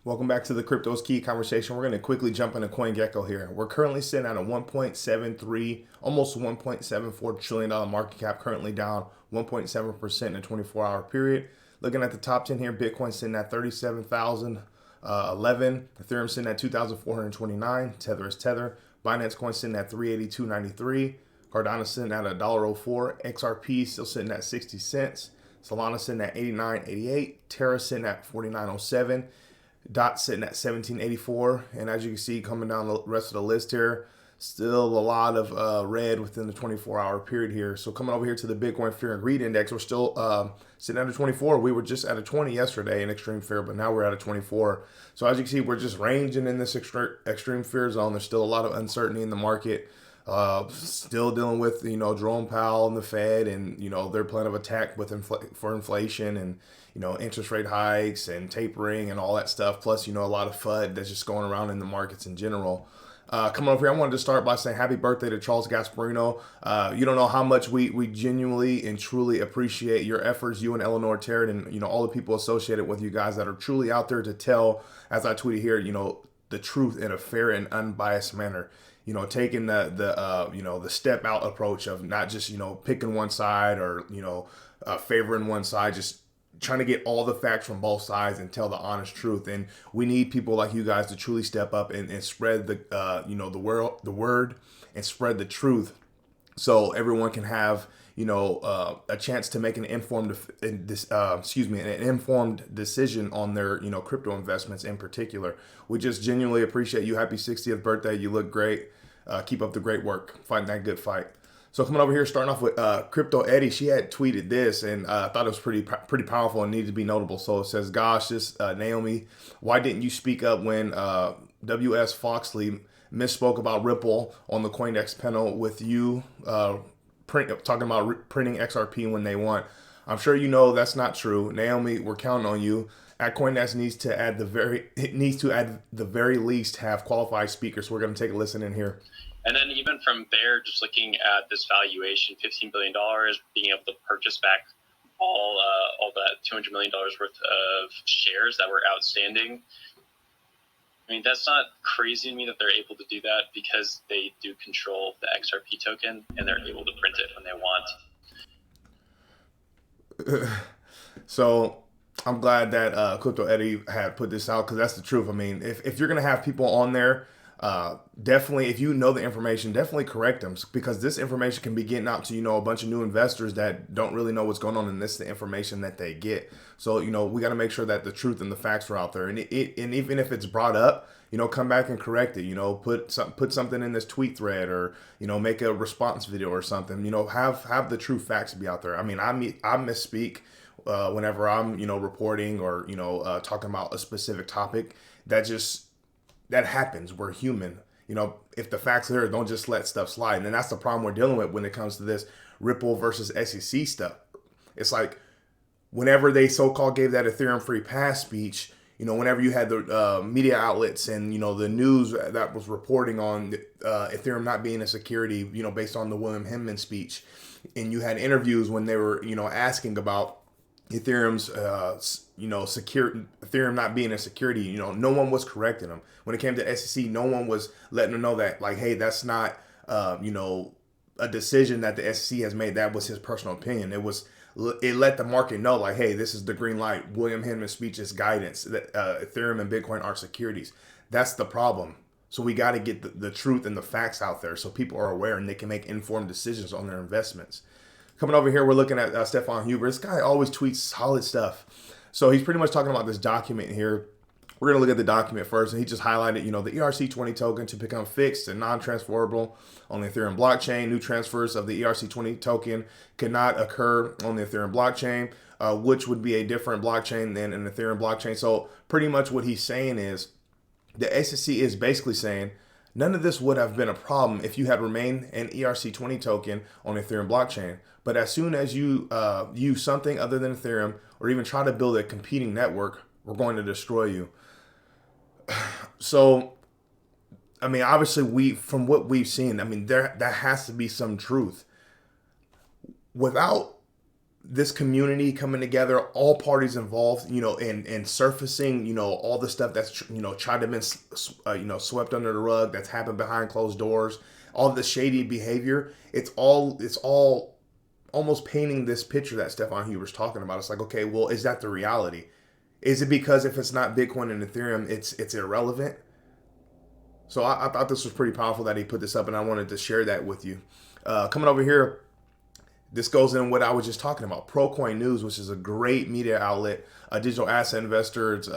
Welcome back to the Crypto's Key conversation. We're going to quickly jump into CoinGecko here. We're currently sitting at a 1.73, almost $1.74 trillion market cap, currently down 1.7% in a 24-hour period. Looking at the top 10 here, Bitcoin sitting at 37,011, Ethereum sitting at 2,429, Tether is Tether, Binance Coin sitting at 382.93, Cardano sitting at $1.04, XRP still sitting at 60 cents, Solana sitting at 89.88, Terra sitting at 49.07. Dot sitting at 1784, and as you can see, coming down the rest of the list here, still a lot of red within the 24-hour period here. So coming over here to the Bitcoin Fear and Greed Index, we're still sitting at a 24. We were just at a 20 yesterday in extreme fear, but now we're at a 24. So as you can see, we're just ranging in this extreme fear zone. There's still a lot of uncertainty in the market. Still dealing with Jerome Powell and the Fed and their plan of attack with for inflation and interest rate hikes and tapering and all that stuff. Plus a lot of FUD that's just going around in the markets in general. Coming over here, I wanted to start by saying happy birthday to Charles Gasparino. You don't know how much we genuinely and truly appreciate your efforts, you and Eleanor Terrett, and all the people associated with you guys that are truly out there to tell, as I tweeted here, the truth in a fair and unbiased manner. Taking the step out approach of not just picking one side or favoring one side, just trying to get all the facts from both sides and tell the honest truth. And we need people like you guys to truly step up and spread the word and spread the truth, so everyone can have a chance to make an informed decision on their crypto investments in particular. We just genuinely appreciate you. Happy 60th birthday. You look great. Keep up the great work, fighting that good fight. So coming over here, starting off with Crypto Eddie, she had tweeted this, and I thought it was pretty powerful and needed to be notable. So it says, "Gosh, this Naomi, why didn't you speak up when W.S. Foxley misspoke about Ripple on the CoinDesk panel with you talking about printing XRP when they want? I'm sure you know that's not true. Naomi, we're counting on you. At CoinDesk needs to add the very least have qualified speakers." So we're going to take a listen in here. And then even from there, just looking at this valuation, $15 billion, being able to purchase back all that $200 million worth of shares that were outstanding. I mean, that's not crazy to me that they're able to do that, because they do control the XRP token and they're able to print it when they want. So I'm glad that Crypto Eddie had put this out, because that's the truth. I mean, if you're going to have people on there, definitely, if you know the information, definitely correct them, because this information can be getting out to a bunch of new investors that don't really know what's going on, and this is the information that they get. So we got to make sure that the truth and the facts are out there, and even if it's brought up, come back and correct it. Put something in this tweet thread, or make a response video or something. Have the true facts be out there. I mean, I misspeak whenever I'm reporting or talking about a specific topic. That happens. We're human. If the facts are there, don't just let stuff slide. And that's the problem we're dealing with when it comes to this Ripple versus SEC stuff. It's like whenever they so-called gave that Ethereum free pass speech, whenever you had the media outlets and, the news that was reporting on Ethereum not being a security, based on the William Hinman speech, and you had interviews when they were, asking about Ethereum's, Ethereum not being a security, no one was correcting them. When it came to SEC, no one was letting them know that, like, hey, that's not, a decision that the SEC has made. That was his personal opinion. It let the market know, like, hey, this is the green light. William Hinman's speech is guidance. That Ethereum and Bitcoin are securities. That's the problem. So we got to get the truth and the facts out there, so people are aware and they can make informed decisions on their investments. Coming over here, we're looking at Stephan Huber. This guy always tweets solid stuff. So he's pretty much talking about this document here. We're going to look at the document first, and he just highlighted, the ERC20 token to become fixed and non-transferable on the Ethereum blockchain. New transfers of the ERC20 token cannot occur on the Ethereum blockchain, which would be a different blockchain than an Ethereum blockchain. So pretty much what he's saying is the SEC is basically saying none of this would have been a problem if you had remained an ERC20 token on the Ethereum blockchain. But as soon as you use something other than Ethereum, or even try to build a competing network, we're going to destroy you. So, I mean, obviously, from what we've seen, I mean, there has to be some truth. Without this community coming together, all parties involved, and surfacing, all the stuff that's, tried to been, swept under the rug, that's happened behind closed doors, all the shady behavior. It's all almost painting this picture that Stephan Huber's talking about. It's like, okay, well, is that the reality? Is it because if it's not Bitcoin and Ethereum, it's irrelevant? So I thought this was pretty powerful that he put this up, and I wanted to share that with you. Coming over here, this goes in what I was just talking about. ProCoin News, which is a great media outlet, a digital asset investor. It's,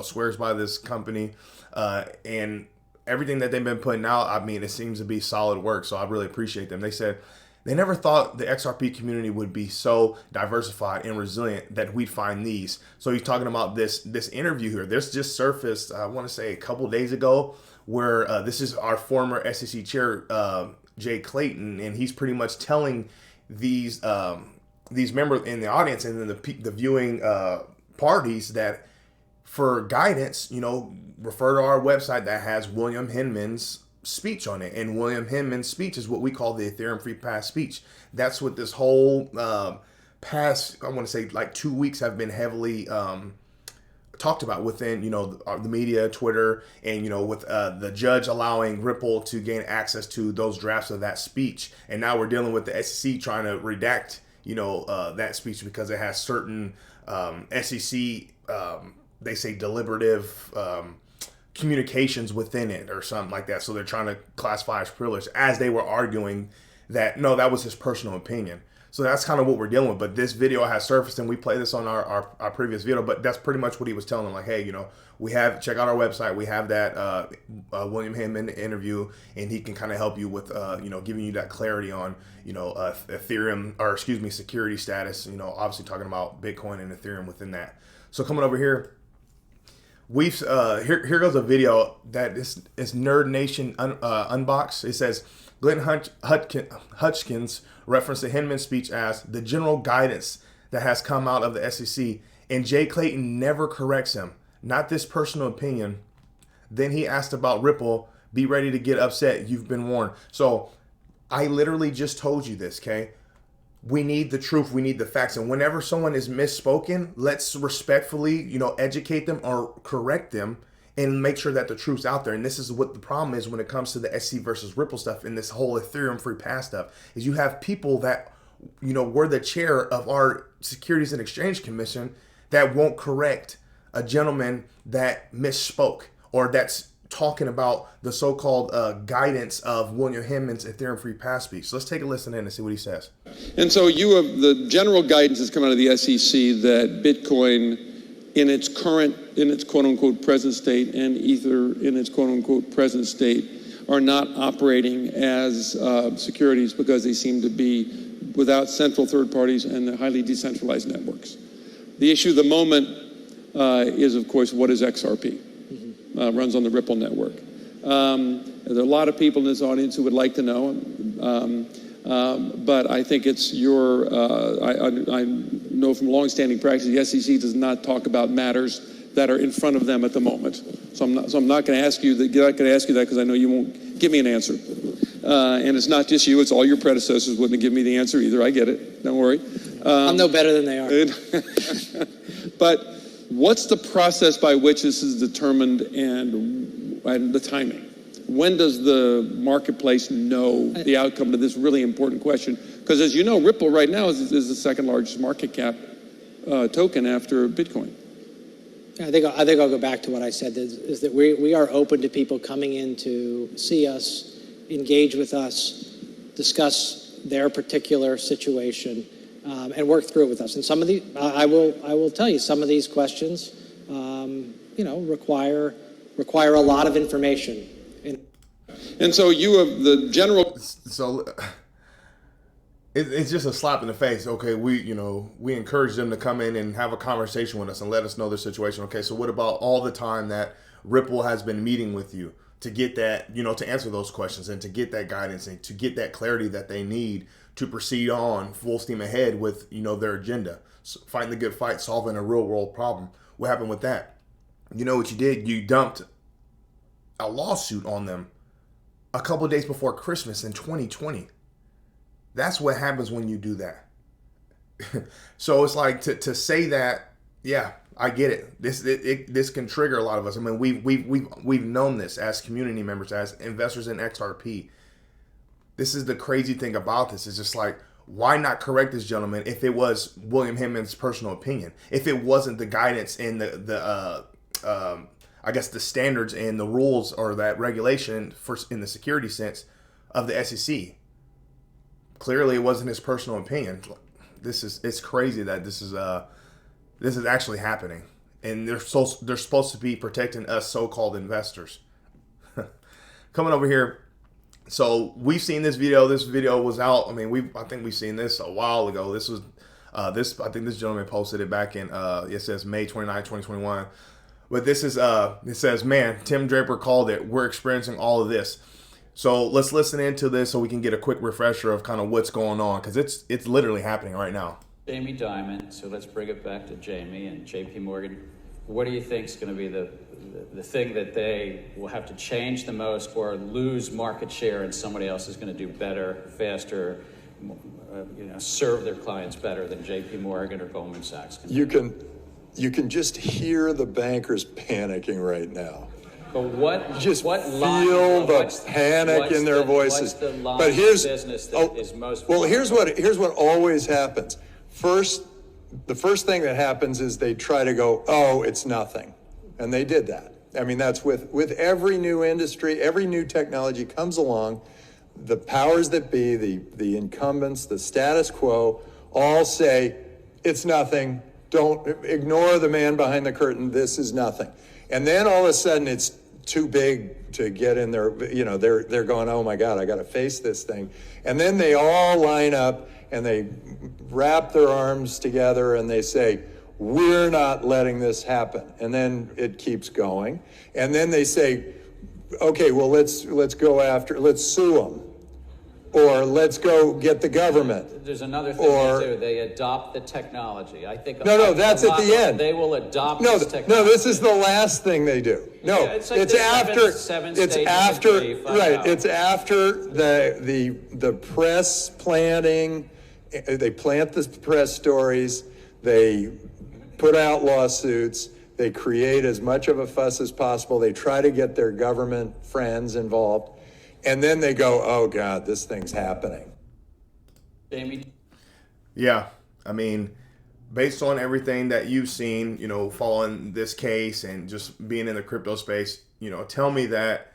swears by this company, and everything that they've been putting out. I mean, it seems to be solid work. So I really appreciate them. They said they never thought the XRP community would be so diversified and resilient that we'd find these. So he's talking about this interview here. This just surfaced, I want to say a couple days ago, where this is our former SEC chair, Jay Clayton, and he's pretty much telling these members in the audience and then the viewing parties that for guidance, refer to our website that has William Hinman's speech on it. And William Hinman's speech is what we call the Ethereum Free Pass speech. That's what this whole past, I want to say like 2 weeks have been heavily talked about within, the media, Twitter, and, with the judge allowing Ripple to gain access to those drafts of that speech. And now we're dealing with the SEC trying to redact, that speech because it has certain SEC, they say deliberative communications within it or something like that. So they're trying to classify as privileged, as they were arguing that, no, that was his personal opinion. So that's kind of what we're dealing with. But this video has surfaced, and we play this on our previous video. But that's pretty much what he was telling them. Like, hey, we have, check out our website. We have that William Hinman interview, and he can kind of help you with, giving you that clarity on, Ethereum, or excuse me, security status. Obviously talking about Bitcoin and Ethereum within that. So coming over here, we've here goes a video that is Nerd Nation unboxed. It says Glenn Hutchkins referenced the Hinman speech as the general guidance that has come out of the SEC, and Jay Clayton never corrects him. Not this personal opinion. Then he asked about Ripple. Be ready to get upset. You've been warned. So I literally just told you this, okay? We need the truth. We need the facts. And whenever someone is misspoken, let's respectfully, educate them or correct them and make sure that the truth's out there. And this is what the problem is when it comes to the SEC versus Ripple stuff and this whole Ethereum free pass stuff, is you have people that, were the chair of our Securities and Exchange Commission that won't correct a gentleman that misspoke or that's talking about the so-called guidance of William Hinman's Ethereum free pass speech. So let's take a listen in and see what he says. And so the general guidance has come out of the SEC that Bitcoin in its quote-unquote present state and Ether in its quote-unquote present state are not operating as securities because they seem to be without central third parties and highly decentralized networks. The issue of the moment is, of course, what is XRP? Runs on the Ripple network. There are a lot of people in this audience who would like to know, but I think it's I know from longstanding practice, the SEC does not talk about matters that are in front of them at the moment. So I'm not going to ask you that because I know you won't give me an answer. And it's not just you; it's all your predecessors wouldn't give me the answer either. I get it. Don't worry. I'm no better than they are. But what's the process by which this is determined and the timing? When does the marketplace know the outcome to this really important question? Because as you know, Ripple right now is the second largest market cap token after Bitcoin. I think I'll go back to what I said, is that we are open to people coming in to see us, engage with us, discuss their particular situation, and work through it with us. And some of the, I will tell you, some of these questions, require a lot of information. And so you have the general. So it's just a slap in the face. Okay, we encourage them to come in and have a conversation with us and let us know their situation. Okay, so what about all the time that Ripple has been meeting with you to get that, to answer those questions and to get that guidance and to get that clarity that they need to proceed on full steam ahead with, their agenda, fighting the good fight, solving a real world problem. What happened with that? You know what you did? You dumped a lawsuit on them a couple of days before Christmas in 2020. That's what happens when you do that. So it's like to say that, yeah, I get it. This can trigger a lot of us. I mean, we've known this as community members, as investors in XRP. This is the crazy thing about this. It's just like, why not correct this gentleman if it was William Hammond's personal opinion? If it wasn't the guidance and I guess the standards and the rules or that regulation for in the security sense of the SEC. Clearly, it wasn't his personal opinion. It's crazy that this is actually happening, and they're supposed to be protecting us so-called investors. Coming over here. So we've seen this video. This video was out. I mean, I think we've seen this a while ago. This was I think this gentleman posted it back in it says May 29, 2021. But this is it says, man, Tim Draper called it. We're experiencing all of this. So let's listen into this so we can get a quick refresher of kind of what's going on, because it's literally happening right now. Jamie Dimon. So let's bring it back to Jamie and JP Morgan. What do you think is going to be the thing that they will have to change the most or lose market share, and somebody else is going to do better, faster, serve their clients better than JP Morgan or Goldman Sachs can? You can just hear the bankers panicking right now. But what Just what feel line, the panic in their voices. What's the line But here's of business that is most well. Here's what always happens. The first thing that happens is they try to go, oh, it's nothing, and they did that. I mean, that's with every new industry, every new technology comes along. The powers that be, the incumbents, the status quo, all say it's nothing. Don't ignore the man behind the curtain. This is nothing. And then all of a sudden it's too big to get in there. They're going, oh my God, I got to face this thing. And then they all line up and they wrap their arms together and they say, we're not letting this happen. And then it keeps going. And then they say, okay, well, let's sue them. Or let's go get the government. There's another thing they do. They adopt the technology. I think. No, that's at the end. They will adopt this technology. No, this is the last thing they do. No, yeah, it's like it's after. It's after the press planting. They plant the press stories. They put out lawsuits. They create as much of a fuss as possible. They try to get their government friends involved. And then they go, oh, God, this thing's happening. Jamie? Yeah. I mean, based on everything that you've seen, following this case and just being in the crypto space, tell me that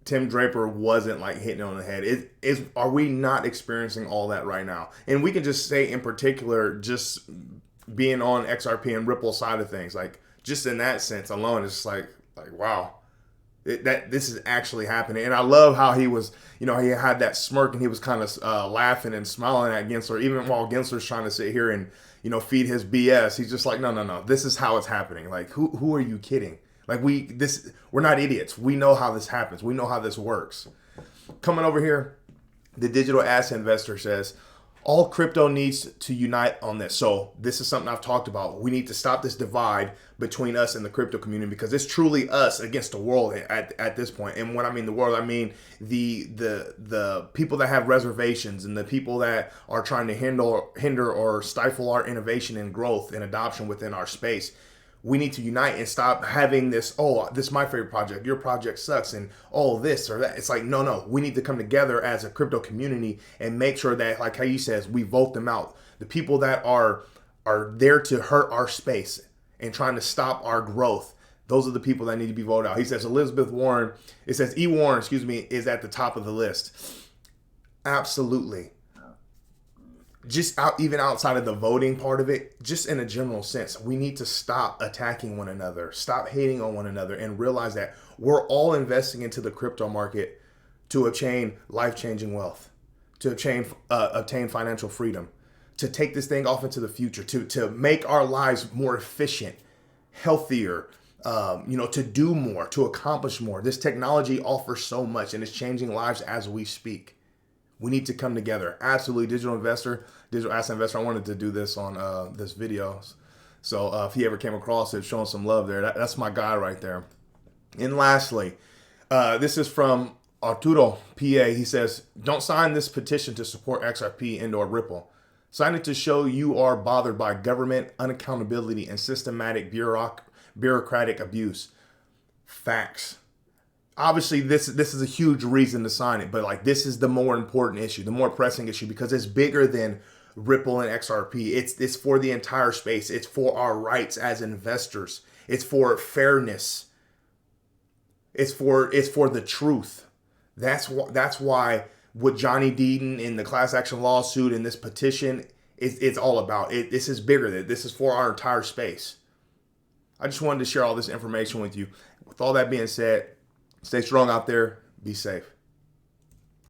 Tim Draper wasn't like hitting on the head. Are we not experiencing all that right now? And we can just say in particular, just being on XRP and Ripple side of things, like just in that sense alone, it's like wow. That this is actually happening. And I love how he was, he had that smirk and he was kind of laughing and smiling at Gensler, even while Gensler's trying to sit here and, feed his BS. He's just like, no, this is how it's happening. Like, who are you kidding? Like, we're not idiots. We know how this happens. We know how this works. Coming over here, the digital asset investor says, all crypto needs to unite on this. So this is something I've talked about. We need to stop this divide between us and the crypto community, because it's truly us against the world at this point. And when I mean the world, I mean the people that have reservations and the people that are trying to hinder or stifle our innovation and growth and adoption within our space. We need to unite and stop having this, oh, this is my favorite project, your project sucks, and oh, this or that. It's like, no. We need to come together as a crypto community and make sure that, like how you says, we vote them out. The people that are there to hurt our space and trying to stop our growth, those are the people that need to be voted out. He says Elizabeth Warren, it says E. Warren, is at the top of the list. Absolutely. Just even outside of the voting part of it, just in a general sense, we need to stop attacking one another, stop hating on one another, and realize that we're all investing into the crypto market to obtain life-changing wealth, to obtain financial freedom, to take this thing off into the future, to make our lives more efficient, healthier, to do more, to accomplish more. This technology offers so much, and it's changing lives as we speak. We need to come together. Absolutely. Digital asset investor. I wanted to do this on this video. So if he ever came across it, showing some love there. That's my guy right there. And lastly, this is from Arturo PA. He says, don't sign this petition to support XRP and or Ripple. Sign it to show you are bothered by government unaccountability and systematic bureaucratic abuse. Facts. Obviously, this is a huge reason to sign it, but like this is the more important issue, the more pressing issue, because it's bigger than Ripple and XRP. It's for the entire space. It's for our rights as investors. It's for fairness. It's for the truth. That's why what Johnny Deaton in the class action lawsuit and this petition it's all about. This is bigger. This is for our entire space. I just wanted to share all this information with you. With all that being said, stay strong out there. Be safe.